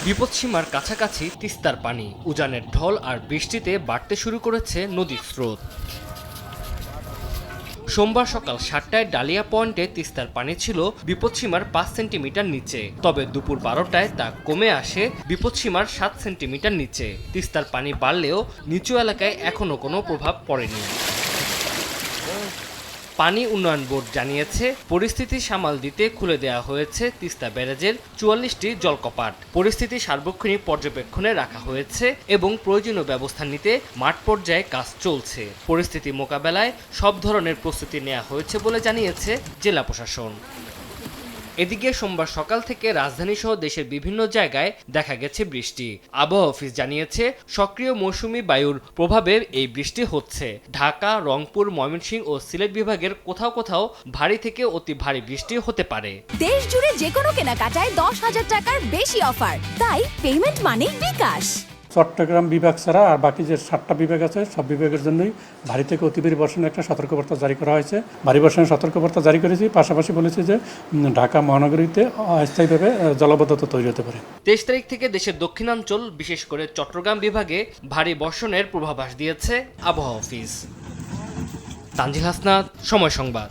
বিপদসীমার কাছাকাছি তিস্তার পানি, উজানের ঢল আর বৃষ্টিতে বাড়তে শুরু করেছে নদীর স্রোত। সোমবার সকাল 7টায় ডালিয়া পয়েন্টে তিস্তার পানি ছিল বিপদসীমার 5 সেন্টিমিটার নিচে, তবে দুপুর 12টায় তা কমে আসে বিপদসীমার 7 সেন্টিমিটার নিচে। তিস্তার পানি বাড়লেও নিচু এলাকায় এখনো কোনো প্রভাব পড়েনি। পানি উন্নয়ন বোর্ড জানিয়েছে, পরিস্থিতি সামাল দিতে খুলে দেওয়া হয়েছে তিস্তা ব্যারেজের 44টি জলকপাট। পরিস্থিতি সার্বক্ষণিক পর্যবেক্ষণে রাখা হয়েছে এবং প্রয়োজনীয় ব্যবস্থা নিতে মাঠ পর্যায়ে কাজ চলছে। পরিস্থিতি মোকাবেলায় সব ধরনের প্রস্তুতি নেওয়া হয়েছে বলে জানিয়েছে জেলা প্রশাসন। এদিকে সোমবার সকাল থেকে রাজধানী সহ দেশের বিভিন্ন জায়গায় দেখা গেছে বৃষ্টি। আবহাওয়া অফিস জানিয়েছে, সক্রিয় মৌসুমি বায়ুর প্রভাবে এই বৃষ্টি হচ্ছে। ঢাকা, রংপুর, ময়মনসিংহ ও সিলেট বিভাগের কোথাও কোথাও ভারী থেকে অতি ভারী বৃষ্টি হতে পারে। দেশ জুড়ে যে কোনো কেনাকাটায় 10,000 টাকার বেশি অফার, তাই পেমেন্ট মানেই বিকাশ। চট্টগ্রাম বিভাগ ছাড়া আর বাকি যে 7টা বিভাগ আছে সব বিভাগের জন্যই ভারী থেকে অতি ভারী বর্ষণের একটা সতর্কবার্তা জারি করা হয়েছে। ভারী বর্ষণের সতর্কবার্তা জারি করেছি, পাশাপাশি বলেছি যে ঢাকা মহানগরীতে অস্থায়ীভাবে জলাবদ্ধতা তৈরি হতে পারে। 23 তারিখ থেকে দেশের দক্ষিণাঞ্চল, বিশেষ করে চট্টগ্রাম বিভাগে ভারী বর্ষণের পূর্বাভাস দিয়েছে আবহাওয়া অফিস। তানজিল হাসনাত, সময় সংবাদ।